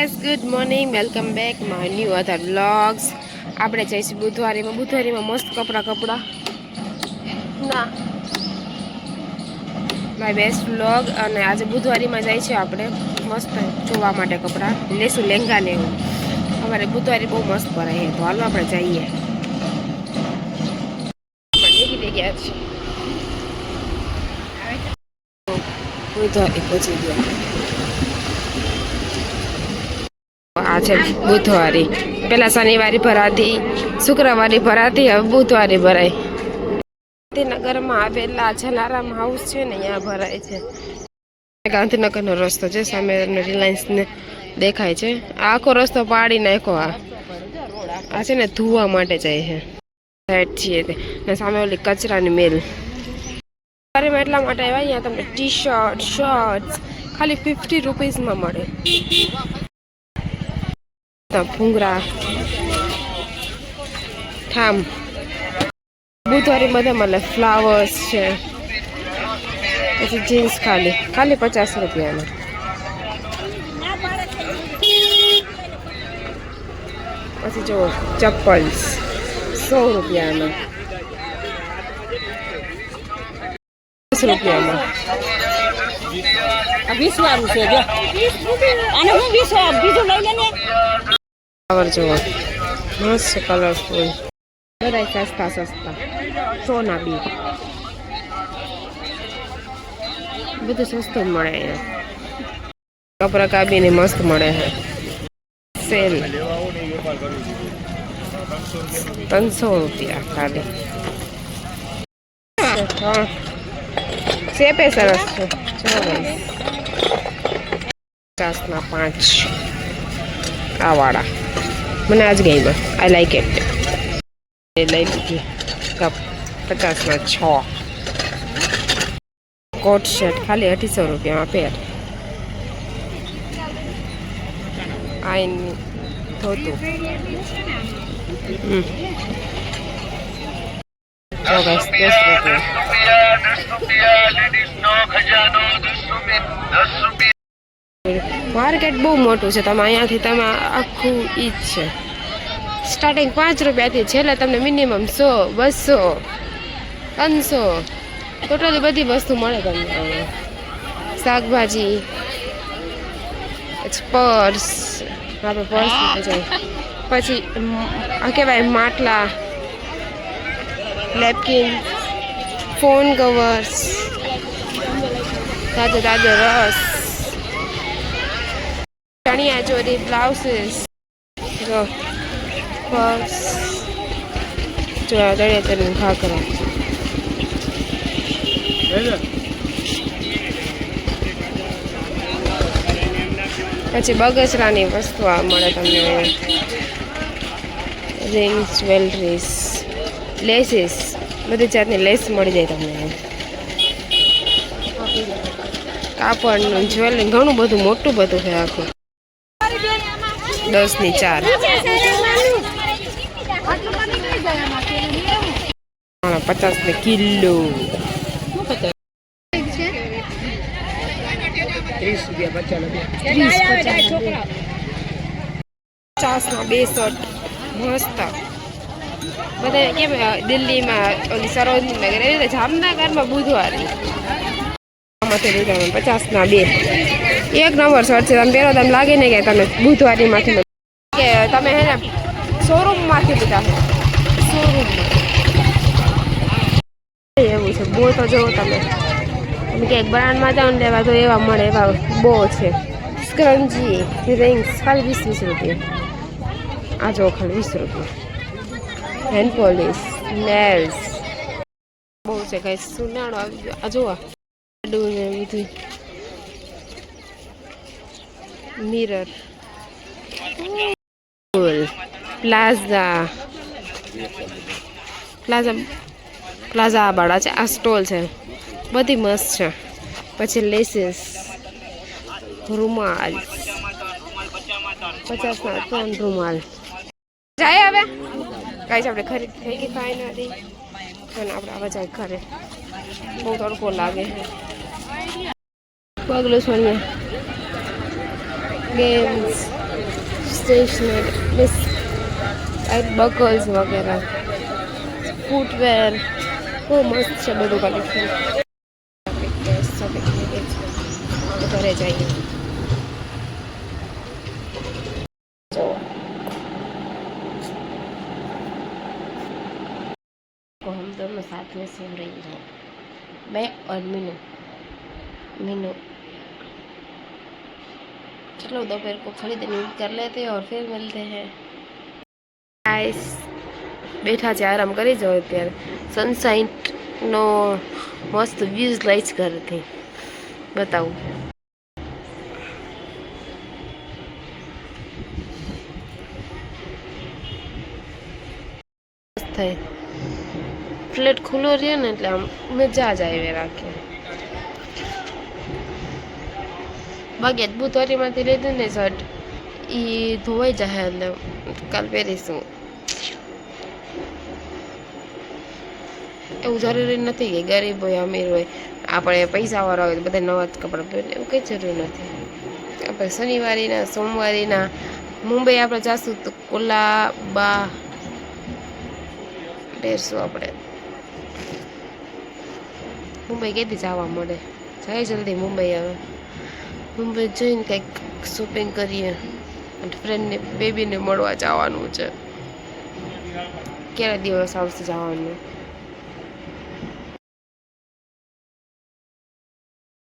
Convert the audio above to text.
Guys, good morning, welcome back my new other vlogs. આપણે જઈશું બુધવારીમાં મસ્ત કપડાં ના માય બેસ્ટ વ્લોગ. અને આજે બુધવારીમાં જાય છે આપણે મસ્ત જોવા માટે કપડાં લેશું, લેંગા ને એવું. અમારે બુધવારી બહુ મસ્ત ભરાય છે, તો હાલો આપણે જઈએ. નીકળી ગયા છે બુધવારી, પહોંચી ગયા. આ છે બુધવારી. પેલા શનિવારે ભરાતી, શુક્રવારે ભરાતી, હવે બુધવારે ભરાય. ગાંધીનગરમાં આવેલા જલારામ હાઉસ છે ને, ત્યાં ભરાય છે. ગાંધીનગરનો રસ્તો છે, સામે રિલાયન્સ ને દેખાય છે. આખો રસ્તો પાડી નાખો. આ છે ને ધોવા માટે જાય છે, સાઈડ છીએ ને સામે ઓલી કચરાની મેલ. એટલા માટે આવ્યા, અહીંયા તમને ટી શર્ટ, શર્ટ્સ ખાલી 50 રૂપીસમાં મળે. ભૂંગરા ઠામ બુધવારી બધા મળે. ફ્લાવર્સ છે, પછી જીન્સ ખાલી 50 રૂપિયાના. પછી જો ચપ્પલ્સ 100 રૂપિયાના, 10 રૂપિયામાં. 20 વાળું છે જો. અને હું 20 બીજું લઈ લે ને. ફ્લાવર જોવો મસ્ત કલરફુલ, બધા સસ્તા 100 ના બી. બધું સસ્તું મળે અહીંયા. કપડા કાબીને મસ્ત મળે છે. સેલ 300 રૂપિયા ખાલી. સેપે સરસ છે. 50 ના 5 આ વાળા મને આજ ગઈ. I like it. એ લઈ લીધી કપ 50 ના 6. કોટ શર્ટ ખાલી 250 રૂપિયામાં પેર. આઈન ધોતું જો ગાઈસ 10 રૂપિયા. માર્કેટ બહુ મોટું છે. તમે અહીંયાથી તમે આખું ઈ જ છે. સ્ટાર્ટિંગ 5 રૂપિયાથી છેલ્લે તમને મિનિમમ 100, 200, 300 ટોટલી બધી વસ્તુ મળે તમને. શાકભાજી, પર્સ, આપણે પર્સ જાય, પછી આ કહેવાય માટલા, લેપકિન, ફોન કવર્સ, તાજો રસ, ચણિયા ચોરી, બ્લાઉઝીસ, જો પર્સ, જો ચણિયા ચોરી ઘાઘરા. પછી બગસરાની વસ્તુ મળે તમને. રિંગ્સ, જ્વેલરીસ, લેસીસ, બધી જાતની લેસ મળી જાય તમને. કાપડનું, જ્વેલરી, ઘણું બધું મોટું બધું છે આખું. 10 ની 4. 50 ને કિલો. 30 રૂપિયા 50 ના 2 શર્ટ મસ્ત. બધા કેમ દિલ્હીમાં ઓલી સરોજની નગર, એવી રીતે જામનગરમાં બુધવારી 50 ના 2. એક નંબર શર્ટ છે. તમે પહેરો તમે લાગે ને કે તમે બુધવારીમાંથી કે તમે હે ને શોરૂમમાંથી લીધા છે. શોરૂમમાં એવું છે. બહુ તો જોવો તમે ક્યાંક બ્રાન્ડમાં જાઓ ને લેવા તો એવા મળે, એવા બહુ છે. સ્ક્રંજી, રિંગ્સ ખાલી 20 રૂપિયા. આ જો ખાલી 20 રૂપિયા. હેન્ડ પોલિશ, નેલ્સ બહુ છે. કઈ સુનાળો આ જોવા બધું. મિરર, પ્લાઝા વાળા છે. આ સ્ટોલ છે, બધી મસ્ત છે. પછી લેસીસ, રૂમાલ 50 ના 3 રૂમાલ. જાય હવે કાંઈ આપણે ખરીદ થઈ ગઈ ફાઇનલી. અને આપણે આવા જાય ઘરે. બહુ તડકો લાગે. પગલું સોનિયા ગેમ્સ સ્ટેશનરી બસ બકલ્સ વગેરે ફૂટવેર બહુ મસ્ત છે બધું કલેક્શન. ઘરે જઈએ तो हम दोनों साथ में सो रही हैं, मैं और मीनू. चलो दोपहर को खरीदनी कर लेते हैं और फिर मिलते हैं. गाइस બેઠા છે આરામ કરી જાઓ. અત્યારે સનસાઇન નો મસ્ત વ્યૂઝ લઈ જ ઘરેથી બતાવું. થાય ફ્લેટ ખુલ્લો રહે ને એટલે આમ મજા જ આવે રાખે. બાકી બુધવારીમાંથી લીધું ને શર્ટ એ ધોવાઈ જાય એટલે કાલ પહેરીશું. એવું જરૂરી નથી કે ગરીબ હોય અમીર હોય આપણે પૈસાવાળા હોય તો બધા નવા જ કપડાં પહેરે, એવું કંઈ જરૂર નથી. આપણે શનિવારીના સોમવારીના મુંબઈ આપણે જાશું તો કોલાબા પહેરશું. આપણે મુંબઈ કેથી જવા મળે, જાય જલ્દી મુંબઈ. આવે મુંબઈ જઈને કંઈક શોપિંગ કરીએ અને ફ્રેન્ડને બેબીને મળવા જવાનું છે. ક્યારે દિવસ આવશે જવાનું?